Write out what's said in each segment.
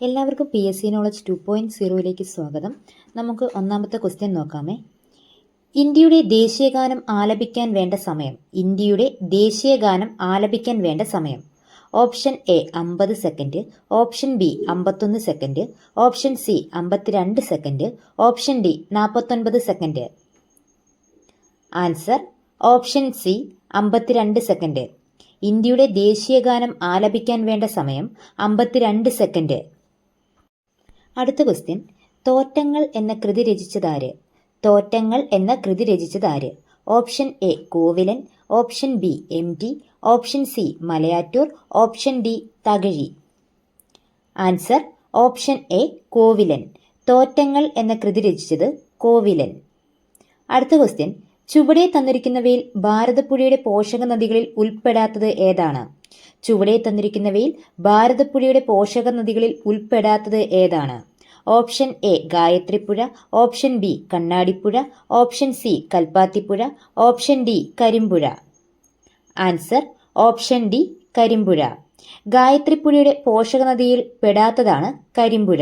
എല്ലാവർക്കും PSC knowledge 2.0 സ്വാഗതം. നമുക്ക് ഒന്നാമത്തെ ക്വസ്റ്റ്യൻ നോക്കാമേ. ഇന്ത്യയുടെ ദേശീയഗാനം ആലപിക്കാൻ വേണ്ട സമയം. ഇന്ത്യയുടെ ദേശീയഗാനം ആലപിക്കാൻ വേണ്ട സമയം. Option A 50 second, option B 51 second, option C 52 second, option D 49 second. Answer option C 52 second. ഇന്ത്യയുടെ ദേശീയഗാനം ആലപിക്കാൻ വേണ്ട സമയം 52 സെക്കൻഡ്. അടുത്ത ക്വസ്റ്റ്യൻ, തോറ്റങ്ങൾ എന്ന കൃതി രചിച്ചതാര്? തോറ്റങ്ങൾ എന്ന കൃതി രചിച്ചതാര്? Option A Kovilan, option B MT, option C Malayattoor, option D Thakazhi. Answer option A Kovilan. Thottangal എന്ന കൃതി രചിച്ചത് കോവിലൻ. അടുത്ത ക്വസ്റ്റ്യൻ, ചുവടെ തന്നിരിക്കുന്നവയിൽ ഭാരതപ്പുഴയുടെ പോഷക നദികളിൽ ഉൾപ്പെടാത്തത് ഏതാണ്? ചുവടെ തന്നിരിക്കുന്നവയിൽ ഭാരതപ്പുഴയുടെ പോഷക നദികളിൽ ഉൾപ്പെടാത്തത് ഏതാണ്? Option A Gayathripuzha, option B Kannadipuzha, option C Kalpathipuzha, option D Karimpuzha. Answer option D Karimpuzha. ഗായത്രിപ്പുഴയുടെ പോഷക നദിയിൽ പെടാത്തതാണ് കരിമ്പുഴ.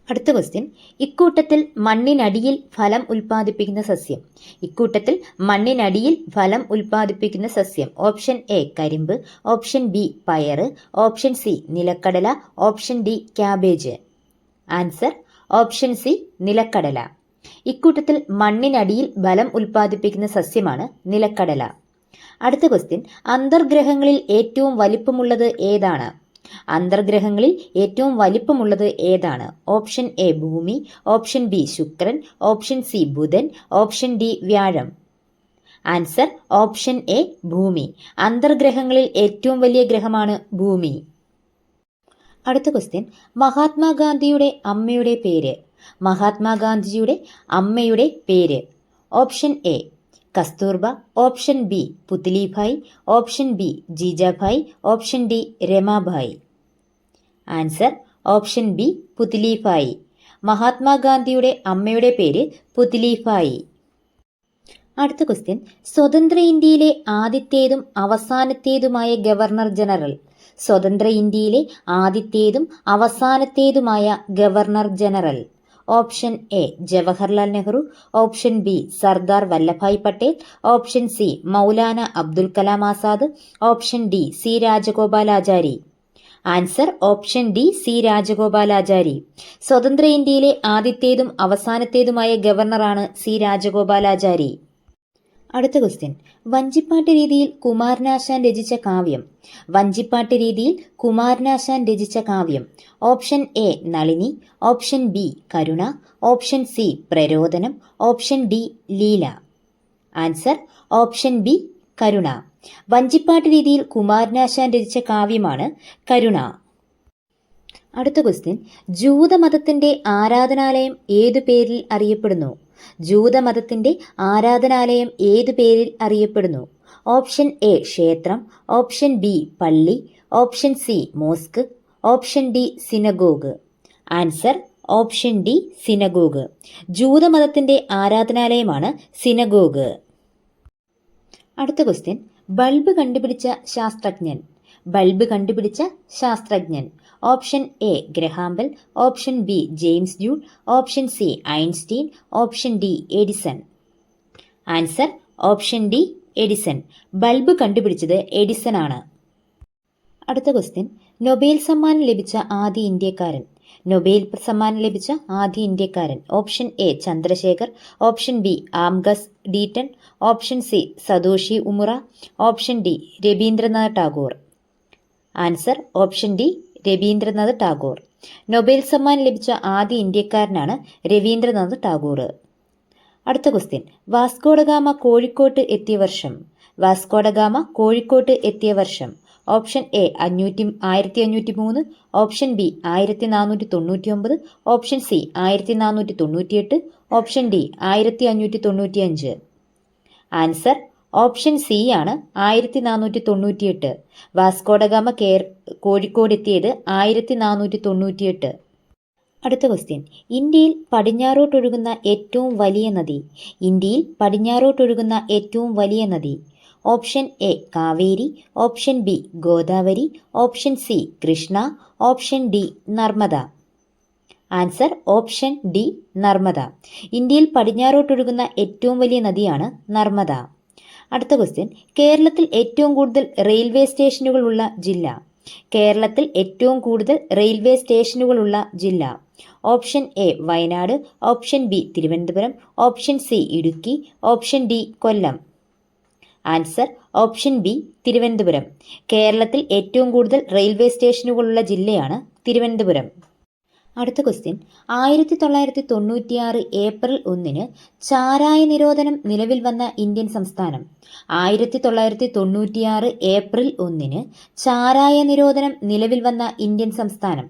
അടുത്ത ക്വസ്റ്റ്യൻ, ഇക്കൂട്ടത്തിൽ മണ്ണിനടിയിൽ ഫലം ഉൽപ്പാദിപ്പിക്കുന്ന സസ്യം. ഇക്കൂട്ടത്തിൽ മണ്ണിനടിയിൽ ഫലം ഉൽപ്പാദിപ്പിക്കുന്ന സസ്യം. ഓപ്ഷൻ എ കരിമ്പ്, ഓപ്ഷൻ ബി പയറ്, ഓപ്ഷൻ സി നിലക്കടല, option D cabbage. Answer option C നിലക്കടല. ഇക്കൂട്ടത്തിൽ മണ്ണിനടിയിൽ ഫലം ഉൽപ്പാദിപ്പിക്കുന്ന സസ്യമാണ് നിലക്കടല. അടുത്ത ക്വസ്റ്റ്യൻ, അന്തർഗ്രഹങ്ങളിൽ ഏറ്റവും വലിപ്പമുള്ളത് ഏതാണ്? അന്തർഗ്രഹങ്ങളിൽ ഏറ്റവും വലിപ്പമുള്ളത് ഏതാണ്? ഓപ്ഷൻ എ ഭൂമി, ഓപ്ഷൻ ബി ശുക്രൻ, ഓപ്ഷൻ സി ബുധൻ, ഓപ്ഷൻ ഡി വ്യാഴം. ആൻസർ ഓപ്ഷൻ എ ഭൂമി. അന്തർഗ്രഹങ്ങളിൽ ഏറ്റവും വലിയ ഗ്രഹമാണ് ഭൂമി. അടുത്ത ക്വസ്റ്റ്യൻ, മഹാത്മാഗാന്ധിയുടെ അമ്മയുടെ പേര്. മഹാത്മാഗാന്ധിജിയുടെ അമ്മയുടെ പേര്. Option A Kasturba, option B Putlibai, option B Jijabai, option D Ramabai. Answer option B Putlibai. മഹാത്മാഗാന്ധിയുടെ അമ്മയുടെ പേര് പുത്ലിഭായ്. അടുത്ത ക്വസ്റ്റ്യൻ, സ്വതന്ത്ര ഇന്ത്യയിലെ ആദ്യത്തേതും അവസാനത്തേതുമായ ഗവർണർ ജനറൽ. സ്വതന്ത്ര ഇന്ത്യയിലെ ആദ്യത്തേതും അവസാനത്തേതുമായ governor general. Option A Jawaharlal Nehru, option B Sardar Vallabhbhai Patel, option C Maulana Abdul Kalam Azad, option D C Rajagopalachari. Answer option D C Rajagopalachari. സ്വതന്ത്ര ഇന്ത്യയിലെ ആദ്യത്തേതും അവസാനത്തേതുമായ ഗവർണറാണ് സി രാജഗോപാലാചാരി. അടുത്ത ക്വസ്റ്റ്യൻ, വഞ്ചിപ്പാട്ട് രീതിയിൽ കുമാരനാശാൻ രചിച്ച കാവ്യം. വഞ്ചിപ്പാട്ട് രീതിയിൽ കുമാരനാശാൻ രചിച്ച കാവ്യം. Option A Nalini, option B Karuna, option C Prarodanam, option D Leela. Answer option B Karuna. വഞ്ചിപ്പാട്ട് രീതിയിൽ കുമാരനാശാൻ രചിച്ച കാവ്യമാണ് കരുണ. അടുത്ത ക്വസ്റ്റ്യൻ, ജൂതമതത്തിന്റെ ആരാധനാലയം ഏതു പേരിൽ അറിയപ്പെടുന്നു? ജൂതമതത്തിന്റെ ആരാധനാലയം ഏതു പേരിൽ അറിയപ്പെടുന്നു? ഓപ്ഷൻ എ ക്ഷേത്രം, ഓപ്ഷൻ ബി പള്ളി, option C mosque, option D synagogue. Answer option D synagogue. ജൂതമതത്തിന്റെ ആരാധനാലയമാണ് സിനഗോഗ്. അടുത്ത ക്വസ്റ്റ്യൻ, ബൾബ് കണ്ടുപിടിച്ച ശാസ്ത്രജ്ഞൻ. ബൾബ് കണ്ടുപിടിച്ച ശാസ്ത്രജ്ഞൻ. Option A Graham Bell, option B James Joule, option C Einstein, option D Edison. Answer option D Edison. Bulb കണ്ടുപിടിച്ചത് Edison ആണ്. അടുത്ത ക്വസ്റ്റ്യൻ, നൊബേൽ സമ്മാനം ലഭിച്ച ആദ്യ ഇന്ത്യക്കാരൻ. നൊബേൽ സമ്മാനം ലഭിച്ച ആദ്യ ഇന്ത്യക്കാരൻ. Option A Chandrasekhar, option B Angus Deaton, option C Satoshi Omura, option D Rabindranath Tagore. Answer option D Rabindranath Tagore. Nobel സമ്മാനം ലഭിച്ച ആദ്യ ഇന്ത്യക്കാരനാണ് രവീന്ദ്രനാഥ് ടാഗോർ. അടുത്ത ക്വസ്റ്റ്യൻ, വാസ്കോഡഗാമ കോഴിക്കോട്ട് എത്തിയ വർഷം. വാസ്കോഡഗാമ കോഴിക്കോട്ട് എത്തിയ വർഷം. Option A 1503, option B 1499, option C 1498, option D 1595. Answer option C ആണ് 1498. വാസ്കോഡഗാമ കോഴിക്കോട് എത്തിയത് 1498. അടുത്ത ക്വസ്റ്റ്യൻ, ഇന്ത്യയിൽ പടിഞ്ഞാറോട്ടൊഴുകുന്ന ഏറ്റവും വലിയ നദി. ഇന്ത്യയിൽ പടിഞ്ഞാറോട്ടൊഴുകുന്ന ഏറ്റവും വലിയ നദി. Option A Kaveri, option B Godavari, option C Krishna, option D Narmada. Answer option D Narmada. ഇന്ത്യയിൽ പടിഞ്ഞാറോട്ടൊഴുകുന്ന ഏറ്റവും വലിയ നദിയാണ് നർമ്മദ. അടുത്ത ക്വസ്റ്റ്യൻ, കേരളത്തിൽ ഏറ്റവും കൂടുതൽ റെയിൽവേ സ്റ്റേഷനുകളുള്ള ജില്ല. കേരളത്തിൽ ഏറ്റവും കൂടുതൽ റെയിൽവേ സ്റ്റേഷനുകളുള്ള ജില്ല. Option A Wayanad, option B Thiruvananthapuram, option C Idukki, option D Kollam. Answer option B Thiruvananthapuram. കേരളത്തിൽ ഏറ്റവും കൂടുതൽ റെയിൽവേ സ്റ്റേഷനുകളുള്ള ജില്ലയാണ് തിരുവനന്തപുരം. അടുത്ത ക്വസ്റ്റ്യൻ, 1996 ഏപ്രിൽ 1 ചാരായ നിരോധനം നിലവിൽ വന്ന ഇന്ത്യൻ സംസ്ഥാനം. 1996 ഏപ്രിൽ 1 ചാരായ നിരോധനം നിലവിൽ വന്ന ഇന്ത്യൻ സംസ്ഥാനം.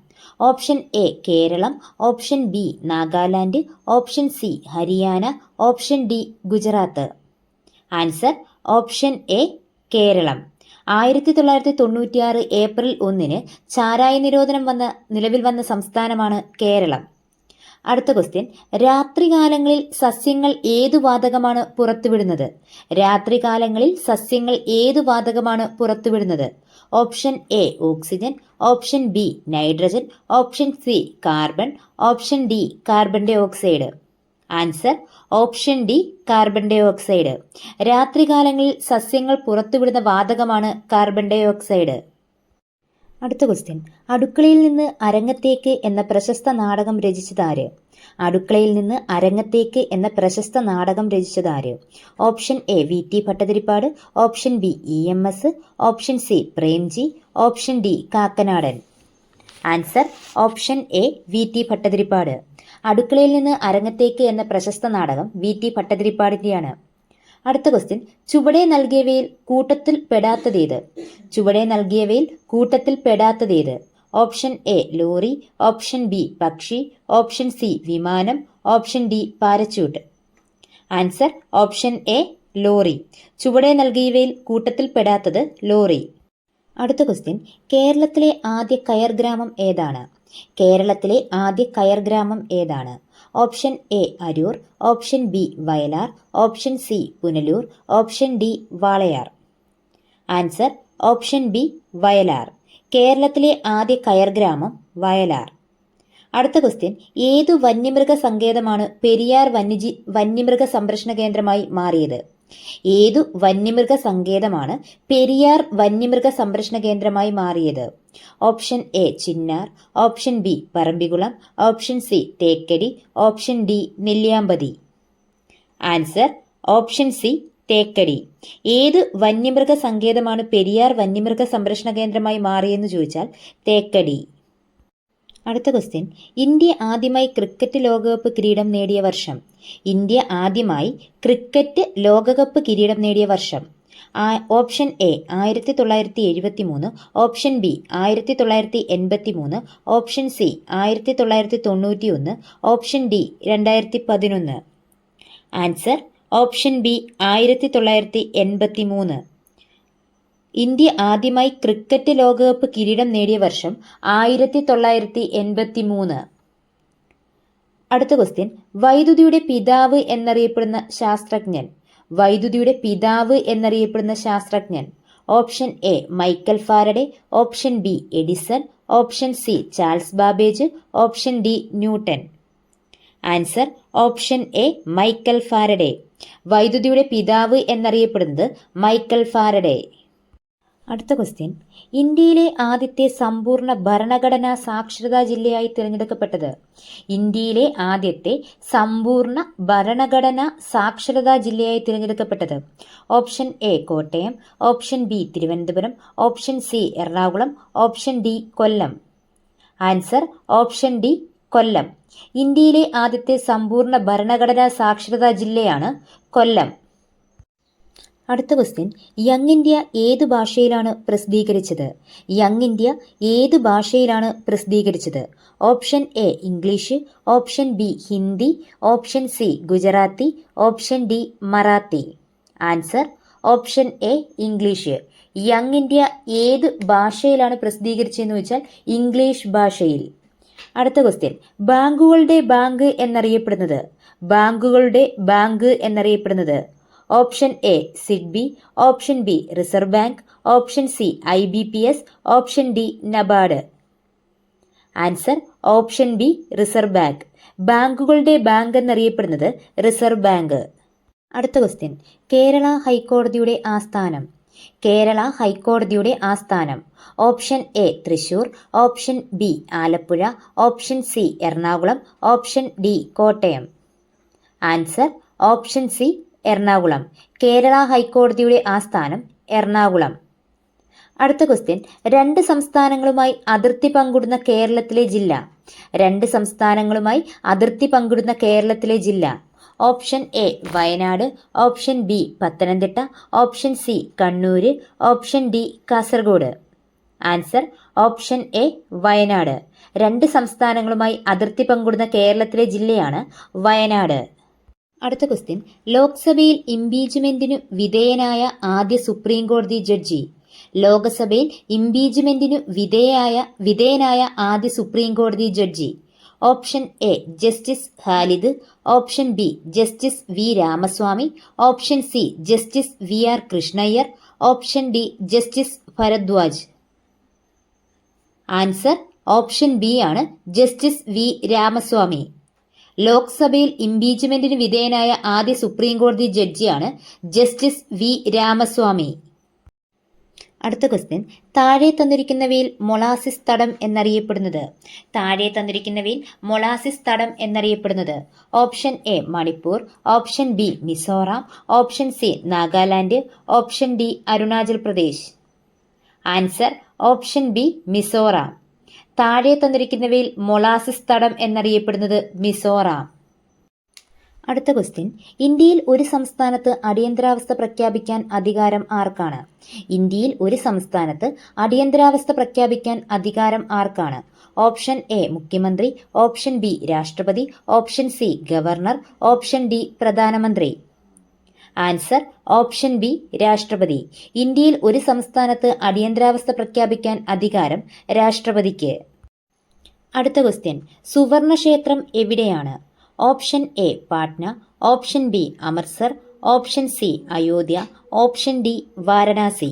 Option A Kerala, option B Nagaland, option C Haryana, option D Gujarat. Answer option A Kerala. 1996 April 1 ചാരായ നിരോധനം നിലവിൽ വന്ന സംസ്ഥാനമാണ് കേരളം. അടുത്ത ക്വസ്റ്റ്യൻ, രാത്രികാലങ്ങളിൽ സസ്യങ്ങൾ ഏതു വാതകമാണ് പുറത്തുവിടുന്നത്? രാത്രികാലങ്ങളിൽ സസ്യങ്ങൾ ഏതു വാതകമാണ് പുറത്തുവിടുന്നത്? Option A oxygen, option B nitrogen, option C carbon, option D carbon dioxide. Answer option D carbon dioxide. രാത്രികാലങ്ങളിൽ സസ്യങ്ങൾ പുറത്തുവിടുന്ന വാതകമാണ് കാർബൺ ഡൈ ഓക്സൈഡ്. അടുത്ത ക്വസ്റ്റ്യൻ, അടുക്കളയിൽ നിന്ന് അരങ്ങത്തേക്ക് എന്ന പ്രശസ്ത നാടകം രചിച്ചതാര്? അടുക്കളയിൽ നിന്ന് അരങ്ങത്തേക്ക് എന്ന പ്രശസ്ത നാടകം രചിച്ചതാര്? Option A V T Bhattathiripad, option B EMS, option C Premji, option D Kakkanadan. Answer option A V T Bhattathiripad. അടുക്കളയിൽ നിന്ന് അരങ്ങത്തേക്ക് എന്ന പ്രശസ്ത നാടകം വി ടി ഭട്ടതിരിപ്പാടിന്റെയാണ്. അടുത്ത ക്വസ്റ്റ്യൻ, ചുവടെ നൽകിയവയിൽ കൂട്ടത്തിൽ പെടാത്തതേത്? ചുവടെ നൽകിയവയിൽ കൂട്ടത്തിൽ പെടാത്തതേത്? Option A lorry, option B പക്ഷി, ഓപ്ഷൻ സി വിമാനം, option D parachute. Answer option A lorry. ചുവടെ നൽകിയവയിൽ കൂട്ടത്തിൽ പെടാത്തത് ലോറി. അടുത്ത ക്വസ്റ്റ്യൻ, കേരളത്തിലെ ആദ്യ കയർ ഗ്രാമം ഏതാണ്? കേരളത്തിലെ ആദ്യ കയർ ഗ്രാമം ഏതാണ്? Option A Aroor, option B Vayalar, option C Punalur, option D Walayar. Answer option B Vayalar. കേരളത്തിലെ ആദ്യ കയർ ഗ്രാമം വയലാർ. അടുത്ത ക്വസ്റ്റ്യൻ, ഏതു വന്യമൃഗ സങ്കേതമാണ് പെരിയാർ വന്യമൃഗ സംരക്ഷണ കേന്ദ്രമായി മാറിയത്? ഏതു വന്യമൃഗ സങ്കേതമാണ് പെരിയാർ വന്യമൃഗ സംരക്ഷണ കേന്ദ്രമായി മാറിയത്? Option A Chinnar, option B Parambikulam, option C Thekkady, option D Nelliampathy. Answer option C Thekkady. ഏത് വന്യമൃഗ സങ്കേതമാണ് പെരിയാർ വന്യമൃഗ സംരക്ഷണ കേന്ദ്രമായി മാറിയെന്ന് ചോദിച്ചാൽ തേക്കടി. അടുത്ത ക്വസ്റ്റ്യൻ, ഇന്ത്യ ആദ്യമായി ക്രിക്കറ്റ് ലോകകപ്പ് കിരീടം നേടിയ വർഷം. ഇന്ത്യ ആദ്യമായി ക്രിക്കറ്റ് ലോകകപ്പ് കിരീടം നേടിയ വർഷം. Option A 1973, option B 1983, option C 1991, option D 2011. Answer option B 1983. India ആദ്യമായി ക്രിക്കറ്റ് ലോകകപ്പ് കിരീടം നേടിയ വർഷം 1983. അടുത്ത ക്വസ്റ്റ്യൻ, വൈദ്യുതിയുടെ പിതാവ് എന്നറിയപ്പെടുന്ന ശാസ്ത്രജ്ഞൻ. വൈദ്യുതിയുടെ പിതാവ് എന്നറിയപ്പെടുന്ന ശാസ്ത്രജ്ഞൻ. Option A Michael Faraday, option B Edison, option C Charles Babbage, option D newton. Answer option A Michael Faraday. വൈദ്യുതിയുടെ പിതാവ് എന്നറിയപ്പെടുന്നത് മൈക്കൽ ഫാരഡെ. അടുത്ത ക്വസ്റ്റ്യൻ, ഇന്ത്യയിലെ ആദ്യത്തെ സമ്പൂർണ്ണ ഭരണഘടനാ സാക്ഷരതാ ജില്ലയായി തിരഞ്ഞെടുക്കപ്പെട്ടത്. ഇന്ത്യയിലെ ആദ്യത്തെ സമ്പൂർണ്ണ ഭരണഘടനാ സാക്ഷരതാ ജില്ലയായി തിരഞ്ഞെടുക്കപ്പെട്ടത്. Option A Kottayam, option B Thiruvananthapuram, option C Ernakulam, option D Kollam. Answer option D Kollam. ഇന്ത്യയിലെ ആദ്യത്തെ സമ്പൂർണ്ണ ഭരണഘടനാ സാക്ഷരതാ ജില്ലയാണ് കൊല്ലം. അടുത്ത ക്വസ്റ്റ്യൻ, യങ് ഇന്ത്യ ഏതു ഭാഷയിലാണ് പ്രസിദ്ധീകരിച്ചത്? യങ് ഇന്ത്യ ഏതു ഭാഷയിലാണ് പ്രസിദ്ധീകരിച്ചത്? Option A English, option B Hindi, option C Gujarati, option D Marathi. Answer option A English. Young India ഏത് ഭാഷയിലാണ് പ്രസിദ്ധീകരിച്ചതെന്ന് വെച്ചാൽ ഇംഗ്ലീഷ് ഭാഷയിൽ. അടുത്ത ക്വസ്റ്റ്യൻ, ബാങ്കുകളുടെ ബാങ്ക് എന്നറിയപ്പെടുന്നത്. ബാങ്കുകളുടെ ബാങ്ക് എന്നറിയപ്പെടുന്നത്. Option A SIDBI, option B reserve bank, option C IBPS, option D NABARD. Answer option B reserve bank. ബാങ്കുകളുടെ ബാങ്ക് എന്നറിയപ്പെടുന്നത് റിസർവ് ബാങ്ക്. അടുത്ത ക്വസ്റ്റ്യൻ, കേരള ഹൈക്കോടതിയുടെ ആസ്ഥാനം. കേരള ഹൈക്കോടതിയുടെ ആസ്ഥാനം option A Thrissur, option B Alappuzha, option C Ernakulam, option D Kottayam. Answer option C Ernakulam. Kerala ഹൈക്കോടതിയുടെ ആസ്ഥാനം എറണാകുളം. അടുത്ത ക്വസ്റ്റ്യൻ, രണ്ട് സംസ്ഥാനങ്ങളുമായി അതിർത്തി പങ്കിടുന്ന കേരളത്തിലെ ജില്ല. രണ്ട് സംസ്ഥാനങ്ങളുമായി അതിർത്തി പങ്കിടുന്ന കേരളത്തിലെ ജില്ല. Option A Wayanad, option B Pathanamthitta, option C Kannur, option D Kasaragod. Answer option A Wayanad. രണ്ട് സംസ്ഥാനങ്ങളുമായി അതിർത്തി പങ്കിടുന്ന കേരളത്തിലെ ജില്ലയാണ് വയനാട്. അടുത്ത ക്വസ്റ്റ്യൻ, ലോക്സഭയിൽ ഇംപീച്ച്മെന്റിനു വിധേയനായ ആദ്യ സുപ്രീം കോടതി ജഡ്ജി. ലോക്സഭയിൽ ഇംപീച്ച്മെന്റിനു വിധേയനായ ആദ്യ സുപ്രീം കോടതി ജഡ്ജി. Option A justice Khalid, option B justice V Ramaswamy, option C justice VR Krishna Iyer, option D justice Bharadwaj. Answer option B ആണ് ജസ്റ്റിസ് വി രാമസ്വാമി. ലോക്സഭയിൽ ഇംപീച്ച്മെന്റിന് വിധേയനായ ആദ്യ സുപ്രീം കോടതി ജഡ്ജിയാണ് ജസ്റ്റിസ് വി രാമസ്വാമി. അടുത്ത ക്വസ്റ്റ്യൻ, താഴെ തന്നിരിക്കുന്നവയിൽ മൊളാസിസ് തടം എന്നറിയപ്പെടുന്നത്. താഴെ തന്നിരിക്കുന്നവയിൽ മൊളാസിസ് തടം എന്നറിയപ്പെടുന്നത്. Option A Manipur, option B Mizoram, option C Nagaland, option D Arunachal Pradesh. Answer option B Mizoram. താഴെ തന്നിരിക്കുന്നവയിൽ മൊളാസിസ് തടം എന്നറിയപ്പെടുന്നത് മിസോറാം. അടുത്ത ക്വസ്റ്റ്യൻ, ഇന്ത്യയിൽ ഒരു സംസ്ഥാനത്ത് അടിയന്തരാവസ്ഥ പ്രഖ്യാപിക്കാൻ അധികാരം ആർക്കാണ്. ഇന്ത്യയിൽ ഒരു സംസ്ഥാനത്ത് അടിയന്തരാവസ്ഥ പ്രഖ്യാപിക്കാൻ അധികാരം ആർക്കാണ്. ഓപ്ഷൻ എ മുഖ്യമന്ത്രി, ഓപ്ഷൻ ബി രാഷ്ട്രപതി, option C governor, option D പ്രധാനമന്ത്രി. ആൻസർ ഓപ്ഷൻ ബി രാഷ്ട്രപതി. ഇന്ത്യയിൽ ഒരു സംസ്ഥാനത്ത് അടിയന്തരാവസ്ഥ പ്രഖ്യാപിക്കാൻ അധികാരം രാഷ്ട്രപതിക്ക്. അടുത്ത ക്വസ്റ്റ്യൻ, സുവർണ ക്ഷേത്രം എവിടെയാണ്. Option A Patna, option B Amritsar, option C Ayodhya, option D Varanasi.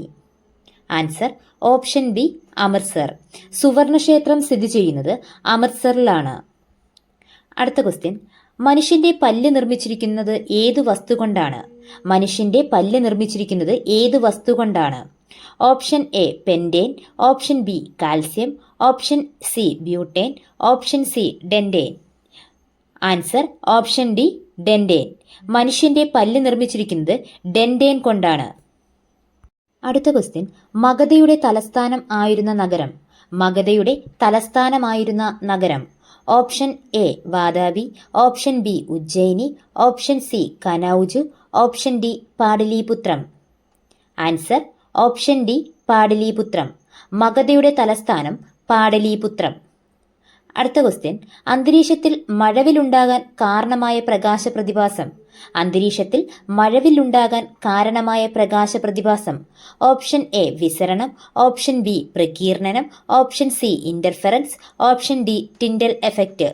Answer option B Amritsar. സുവർണക്ഷേത്രം സ്ഥിതി ചെയ്യുന്നത് അമൃത്സറിലാണ്. അടുത്ത ക്വസ്റ്റ്യൻ, മനുഷ്യന്റെ പല്ല് നിർമ്മിച്ചിരിക്കുന്നത് ഏത് വസ്തു കൊണ്ടാണ്. മനുഷ്യന്റെ പല്ല് നിർമ്മിച്ചിരിക്കുന്നത് ഏത് വസ്തു കൊണ്ടാണ്. Option A pentane, option B calcium, option C butane, option C dentine. Answer option D dentine. മനുഷ്യന്റെ പല്ല് നിർമ്മിച്ചിരിക്കുന്നത് ഡെൻറ്റേൻ കൊണ്ടാണ്. അടുത്ത ക്വസ്റ്റ്യൻ, മഗധയുടെ തലസ്ഥാനം ആയിരുന്ന നഗരം. മഗധയുടെ തലസ്ഥാനമായിരുന്ന നഗരം. Option A Vatapi, option B Ujjaini, option C Kannauj, option D Pataliputra. Answer option D Pataliputra. മഗധയുടെ തലസ്ഥാനം പാടലീപുത്രം. അടുത്ത ക്വസ്റ്റ്യൻ, അന്തരീക്ഷത്തിൽ മഴവിലുണ്ടാകാൻ കാരണമായ പ്രകാശ പ്രതിഭാസം. അന്തരീക്ഷത്തിൽ മഴവിലുണ്ടാകാൻ കാരണമായ പ്രകാശ പ്രതിഭാസം. ഓപ്ഷൻ എ വിസരണം, ഓപ്ഷൻ ബി പ്രകീർണനം, option C interference, option D Tyndall effect.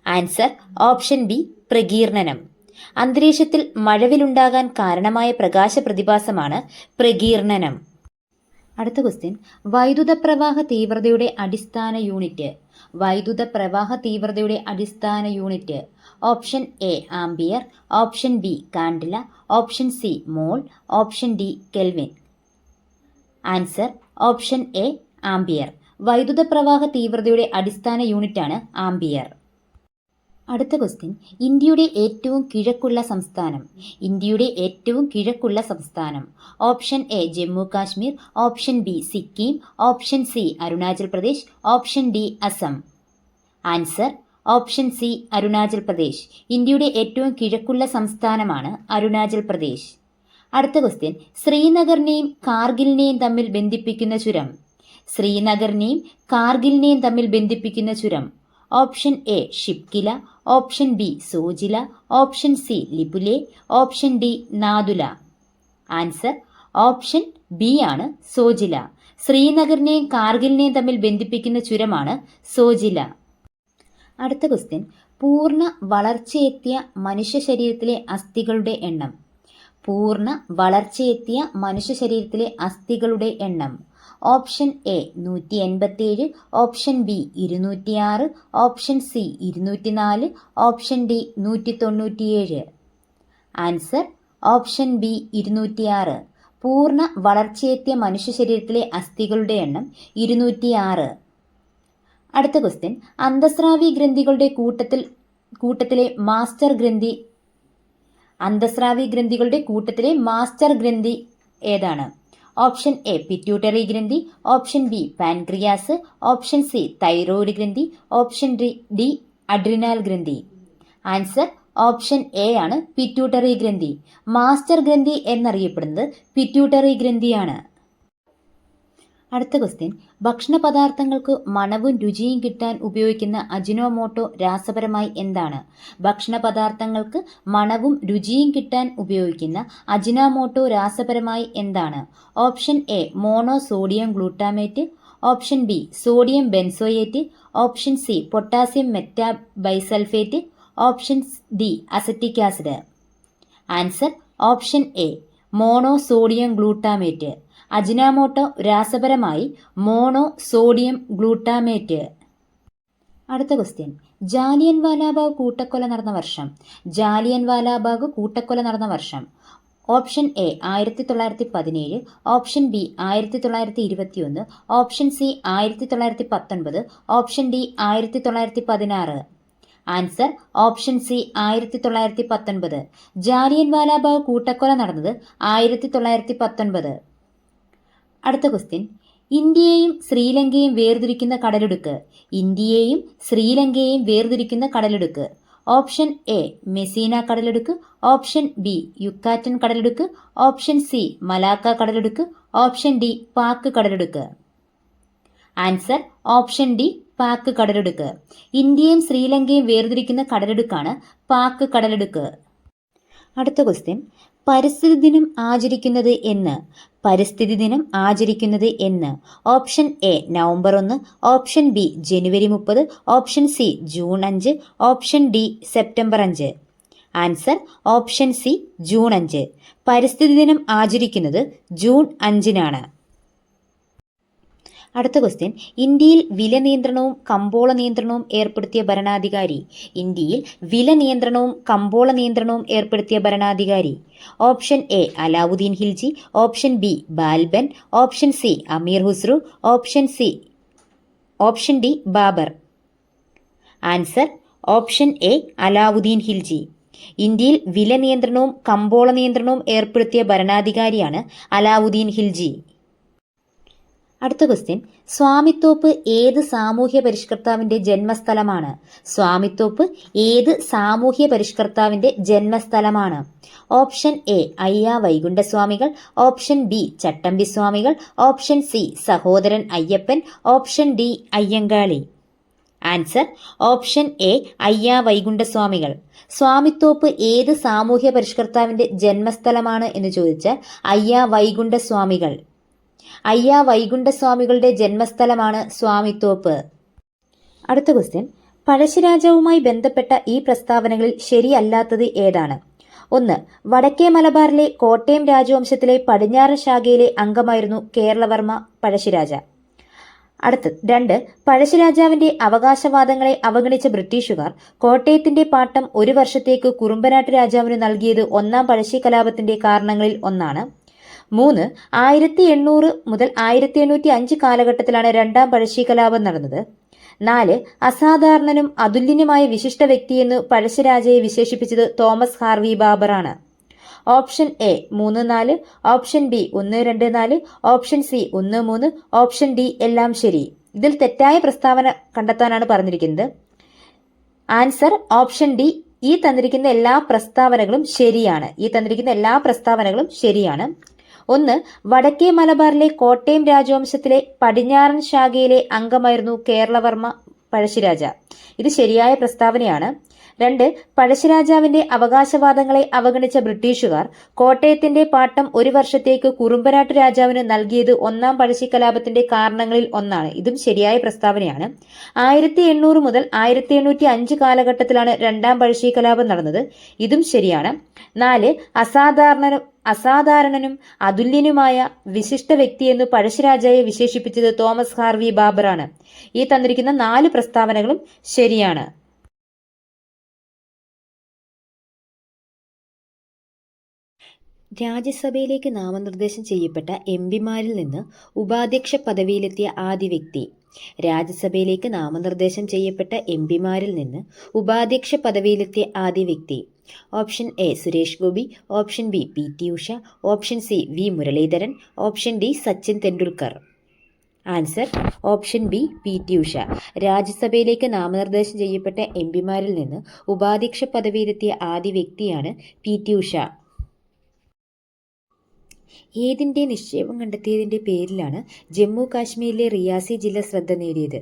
Answer option B പ്രകീർണനം. അന്തരീക്ഷത്തിൽ മഴവിലുണ്ടാകാൻ കാരണമായ പ്രകാശ പ്രതിഭാസമാണ് പ്രകീർണനം. അടുത്ത ക്വസ്റ്റ്യൻ, വൈദ്യുത പ്രവാഹ തീവ്രതയുടെ അടിസ്ഥാന യൂണിറ്റ്. വൈദ്യുത പ്രവാഹ തീവ്രതയുടെ അടിസ്ഥാന unit. Option A ampere, option B candela, option C mole, option D kelvin. Answer option A ampere. വൈദ്യുത പ്രവാഹ തീവ്രതയുടെ അടിസ്ഥാന യൂണിറ്റാണ് ആംപിയർ. അടുത്ത ക്വസ്റ്റ്യൻ, ഇന്ത്യയുടെ ഏറ്റവും കിഴക്കുള്ള സംസ്ഥാനം. ഇന്ത്യയുടെ ഏറ്റവും കിഴക്കുള്ള സംസ്ഥാനം. Option A Jammu Kashmir, option B Sikkim, option C Arunachal Pradesh, option D Assam. Answer option C Arunachal Pradesh. ഇന്ത്യയുടെ ഏറ്റവും കിഴക്കുള്ള സംസ്ഥാനമാണ് അരുണാചൽ പ്രദേശ്. അടുത്ത ക്വസ്റ്റ്യൻ, ശ്രീനഗറിനെയും കാർഗിലിനെയും തമ്മിൽ ബന്ധിപ്പിക്കുന്ന ചുരം. ശ്രീനഗറിനെയും കാർഗിലിനെയും തമ്മിൽ ബന്ധിപ്പിക്കുന്ന ചുരം. Option A Shipkila, option B Zojila, option C Lipulekh, option D Nathula. Answer option B ആണ് സോജില. ശ്രീനഗറിനെയും കാർഗിലിനെയും തമ്മിൽ ബന്ധിപ്പിക്കുന്ന ചുരമാണ് സോജില. അടുത്ത ക്വസ്റ്റ്യൻ, പൂർണ്ണ വളർച്ചയെത്തിയ മനുഷ്യ ശരീരത്തിലെ അസ്ഥികളുടെ എണ്ണം. പൂർണ്ണ വളർച്ചയെത്തിയ മനുഷ്യ ശരീരത്തിലെ അസ്ഥികളുടെ എണ്ണം? Option A 187, option B 206, option C 204, option D 197. Answer option B 206. പൂർണ്ണ വളർച്ചയെത്തിയ മനുഷ്യ ശരീരത്തിലെ അസ്ഥികളുടെ എണ്ണം 206. അടുത്ത ക്വസ്റ്റ്യൻ, അന്തസ്രാവി ഗ്രന്ഥികളുടെ കൂട്ടത്തിലെ മാസ്റ്റർ ഗ്രന്ഥി ഏതാണ്? ഓപ്ഷൻ എ പിറ്റ്യൂട്ടറി ഗ്രന്ഥി, option B pancreas, option C thyroid ഗ്രന്ഥി, ഓപ്ഷൻ ഡി അഡ്രിനാൽ ഗ്രന്ഥി. ആൻസർ ഓപ്ഷൻ എ ആണ് പിറ്റ്യൂട്ടറി ഗ്രന്ഥി. മാസ്റ്റർ ഗ്രന്ഥി എന്നറിയപ്പെടുന്നത് പിറ്റ്യൂട്ടറി ഗ്രന്ഥിയാണ്. അടുത്ത ക്വസ്റ്റ്യൻ, ഭക്ഷണ പദാർത്ഥങ്ങൾക്ക് മണവും രുചിയും കിട്ടാൻ ഉപയോഗിക്കുന്ന അജിനോമോട്ടോ രാസപരമായി എന്താണ്? ഭക്ഷണ പദാർത്ഥങ്ങൾക്ക് മണവും രുചിയും കിട്ടാൻ ഉപയോഗിക്കുന്ന അജിനോമോട്ടോ രാസപരമായി എന്താണ്? Option A mono sodium glutamate, option B sodium benzoate, option C potassium metabisulphite, option D acetic acid. Answer option A mono sodium glutamate. Ajinomoto രാസപരമായി മോണോ സോഡിയം ഗ്ലൂട്ടാമേറ്റ്. അടുത്ത ക്വസ്റ്റ്യൻ, ജാലിയൻ വാലാബാഗ് കൂട്ടക്കൊല നടന്ന വർഷം? ജാലിയൻ വാലാബാഗ് കൂട്ടക്കൊല നടന്ന വർഷം? Option A 1917, option B 1921, option C 1919, option D 1916. Answer option C 1919. Jallian Walabagh കൂട്ടക്കൊല നടന്നത് 1919. അടുത്ത ക്വസ്റ്റ്യൻ, ഇന്ത്യയെയും ശ്രീലങ്കയെയും വേർതിരിക്കുന്ന കടലിടുക്ക്? ഇന്ത്യയെയും ശ്രീലങ്കയെയും വേർതിരിക്കുന്ന കടലിടുക്ക്? ഓപ്ഷൻ എ മെസീന കടലിടുക്ക്, ഓപ്ഷൻ ബി യുക്കാറ്റൻ കടലിടുക്ക്, ഓപ്ഷൻ സി മലാക്ക കടലിടുക്ക്, ഓപ്ഷൻ ഡി പാക് കടലിടുക്ക്. ആൻസർ ഓപ്ഷൻ ഡി പാക് കടലിടുക്ക്. ഇന്ത്യയും ശ്രീലങ്കയും വേർതിരിക്കുന്ന കടലിടുക്കാണ് പാക് കടലിടുക്ക്. അടുത്ത ക്വസ്റ്റ്യൻ, പരിസ്ഥിതി ദിനം ആചരിക്കുന്നത് എന്ന്? പരിസ്ഥിതി ദിനം ആചരിക്കുന്നത് എന്ന്? Option A November 1, option B January 30, option C June 5, option D September 5. Answer option C June 5. പരിസ്ഥിതി ദിനം ആചരിക്കുന്നത് ജൂൺ 5-നാണ്. അടുത്ത ക്വസ്റ്റ്യൻ, ഇന്ത്യയിൽ വില നിയന്ത്രണവും കമ്പോള നിയന്ത്രണവും ഏർപ്പെടുത്തിയ ഭരണാധികാരി? ഇന്ത്യയിൽ വില നിയന്ത്രണവും കമ്പോള നിയന്ത്രണവും ഏർപ്പെടുത്തിയ ഭരണാധികാരി? Option A Alauddin Khilji, option B Balban, option C Amir Khusrau, option D Babur. Answer option A Alauddin Khilji. ഇന്ത്യയിൽ വില നിയന്ത്രണവും കമ്പോള നിയന്ത്രണവും ഏർപ്പെടുത്തിയ ഭരണാധികാരിയാണ് അലാവുദ്ദീൻ ഖിൽജി. അടുത്ത ക്വസ്റ്റ്യൻ, സ്വാമിത്തോപ്പ് ഏത് സാമൂഹ്യ പരിഷ്കർത്താവിന്റെ ജന്മസ്ഥലമാണ്? സ്വാമിത്തോപ്പ് ഏത് സാമൂഹ്യ പരിഷ്കർത്താവിന്റെ ജന്മസ്ഥലമാണ്? ഓപ്ഷൻ എ അയ്യ വൈകുണ്ഠസ്വാമികൾ, ഓപ്ഷൻ ബി ചട്ടമ്പി സ്വാമികൾ, option C Sahodaran Ayyappan, option D Ayyankali. Answer option A അയ്യ വൈകുണ്ഠസ്വാമികൾ. സ്വാമിത്തോപ്പ് ഏത് സാമൂഹ്യ പരിഷ്കർത്താവിന്റെ ജന്മസ്ഥലമാണ് എന്ന് ചോദിച്ചാൽ അയ്യ വൈകുണ്ഠസ്വാമികൾ. അയ്യ വൈകുണ്ഠസ്വാമികളുടെ ജന്മസ്ഥലമാണ് സ്വാമിത്തോപ്പ്. അടുത്ത ക്വസ്റ്റ്യൻ, പഴശ്ശിരാജാവുമായി ബന്ധപ്പെട്ട ഈ പ്രസ്താവനകളിൽ ശരിയല്ലാത്തത് ഏതാണ്? 1. വടക്കേ മലബാറിലെ കോട്ടയം രാജവംശത്തിലെ പടിഞ്ഞാറൻ ശാഖയിലെ അംഗമായിരുന്നു കേരളവർമ്മ പഴശ്ശിരാജ. 2. പഴശ്ശിരാജാവിന്റെ അവകാശവാദങ്ങളെ അവഗണിച്ച ബ്രിട്ടീഷുകാർ കോട്ടയത്തിന്റെ പാട്ടം 1 വർഷത്തേക്ക് കുറുമ്പനാട്ട് രാജാവിന് നൽകിയത് 1-ാം പഴശ്ശി കലാപത്തിന്റെ കാരണങ്ങളിൽ ഒന്നാണ്. 3. 1800 മുതൽ 1805 കാലഘട്ടത്തിലാണ് 2-ാം പഴശ്ശി കലാപം നടന്നത്. 4. അസാധാരണനും അതുല്യനുമായ വിശിഷ്ട വ്യക്തിയെന്ന് പഴശ്ശിരാജയെ വിശേഷിപ്പിച്ചത് തോമസ് ഹാർവി ബാബറാണ്. Option A 3, 4, option B 1, 2, 4, option C 1, 3, option D എല്ലാം ശരി. ഇതിൽ തെറ്റായ പ്രസ്താവന കണ്ടെത്താനാണ് പറഞ്ഞിരിക്കുന്നത്. Answer option D. ഈ തന്നിരിക്കുന്ന എല്ലാ പ്രസ്താവനകളും ശരിയാണ്. 1. വടക്കേ മലബാറിലെ കോട്ടയം രാജവംശത്തിലെ പടിഞ്ഞാറൻ ശാഖയിലെ അംഗമായിരുന്നു കേരളവർമ്മ പഴശ്ശിരാജ. ഇത് ശരിയായ പ്രസ്താവനയാണ്. 2. പഴശ്ശിരാജാവിന്റെ അവകാശവാദങ്ങളെ അവഗണിച്ച ബ്രിട്ടീഷുകാർ കോട്ടയത്തിന്റെ പാട്ടം 1 വർഷത്തേക്ക് കുറുമ്പനാട്ട് രാജാവിന് നൽകിയത് 1-ാം പഴശ്ശി കലാപത്തിന്റെ കാരണങ്ങളിൽ ഒന്നാണ്. ഇതും ശരിയായ പ്രസ്താവനയാണ്. 1800 മുതൽ 1805 കാലഘട്ടത്തിലാണ് 2-ാം പഴശ്ശി കലാപം നടന്നത്. ഇതും ശരിയാണ്. 4. അസാധാരണനും അതുല്യനുമായ വിശിഷ്ട വ്യക്തിയെന്ന് പഴശ്ശിരാജയെ വിശേഷിപ്പിച്ചത് തോമസ് ഹാർവി ബാബറാണ്. ഈ തന്നിരിക്കുന്ന 4 പ്രസ്താവനകളും ശരിയാണ്. രാജ്യസഭയിലേക്ക് നാമനിർദ്ദേശം ചെയ്യപ്പെട്ട എംപിമാരിൽ നിന്ന് ഉപാധ്യക്ഷ പദവിയിലെത്തിയ ആദ്യ വ്യക്തി. രാജ്യസഭയിലേക്ക് നാമനിർദ്ദേശം ചെയ്യപ്പെട്ട എംപിമാരിൽ നിന്ന് ഉപാധ്യക്ഷ പദവിയിലെത്തിയ ആദ്യ വ്യക്തി. Option A Suresh Gopi, option B P T. Usha, option C V Muraleedharan, option D Sachin Tendulkar. Answer option B P T. Usha. രാജ്യസഭയിലേക്ക് നാമനിർദ്ദേശം ചെയ്യപ്പെട്ട എംപിമാരിൽ നിന്ന് ഉപാധ്യക്ഷ പദവിയിലെത്തിയ ആദ്യ വ്യക്തിയാണ് പി.ടി. ഉഷ. ഏതിൻ്റെ നിക്ഷേപം കണ്ടെത്തിയതിൻ്റെ പേരിലാണ് ജമ്മു കാശ്മീരിലെ റിയാസി ജില്ല ശ്രദ്ധ നേടിയത്?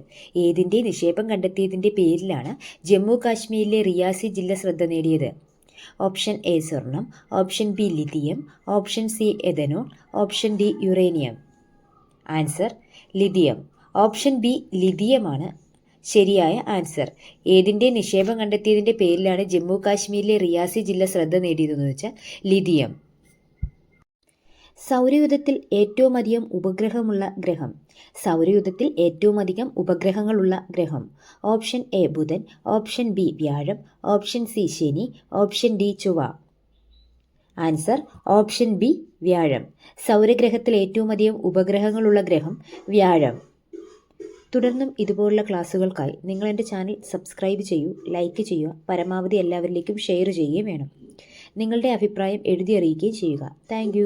ഏതിൻ്റെ നിക്ഷേപം കണ്ടെത്തിയതിൻ്റെ പേരിലാണ് ജമ്മു കാശ്മീരിലെ റിയാസി ജില്ല ശ്രദ്ധ നേടിയത്? ഓപ്ഷൻ എ സ്വർണം, option B lithium, option C ethanol, option D uranium. Answer lithium. Option B ലിഥിയമാണ് ശരിയായ ആൻസർ. ഏതിൻ്റെ നിക്ഷേപം കണ്ടെത്തിയതിൻ്റെ പേരിലാണ് ജമ്മു കാശ്മീരിലെ റിയാസി ജില്ല ശ്രദ്ധ നേടിയതെന്ന് വെച്ചാൽ ലിഥിയം. സൗരയൂഥത്തിൽ ഏറ്റവുമധികം ഉപഗ്രഹമുള്ള ഗ്രഹം. സൗരയൂഥത്തിൽ ഏറ്റവുമധികം ഉപഗ്രഹങ്ങളുള്ള ഗ്രഹം. ഓപ്ഷൻ എ ബുധൻ, ഓപ്ഷൻ ബി വ്യാഴം, ഓപ്ഷൻ സി ശനി, ഓപ്ഷൻ ഡി ചൊവ്വ. ആൻസർ ഓപ്ഷൻ ബി വ്യാഴം. സൗരഗ്രഹത്തിൽ ഏറ്റവുമധികം ഉപഗ്രഹങ്ങളുള്ള ഗ്രഹം വ്യാഴം. തുടർന്നും ഇതുപോലുള്ള ക്ലാസ്സുകൾക്കായി നിങ്ങൾ എൻ്റെ ചാനൽ സബ്സ്ക്രൈബ് ചെയ്യൂ, ലൈക്ക് ചെയ്യുക, പരമാവധി എല്ലാവരിലേക്കും ഷെയർ ചെയ്യുകയും വേണം. നിങ്ങളുടെ അഭിപ്രായം എഴുതി അറിയിക്കുകയും ചെയ്യുക. താങ്ക്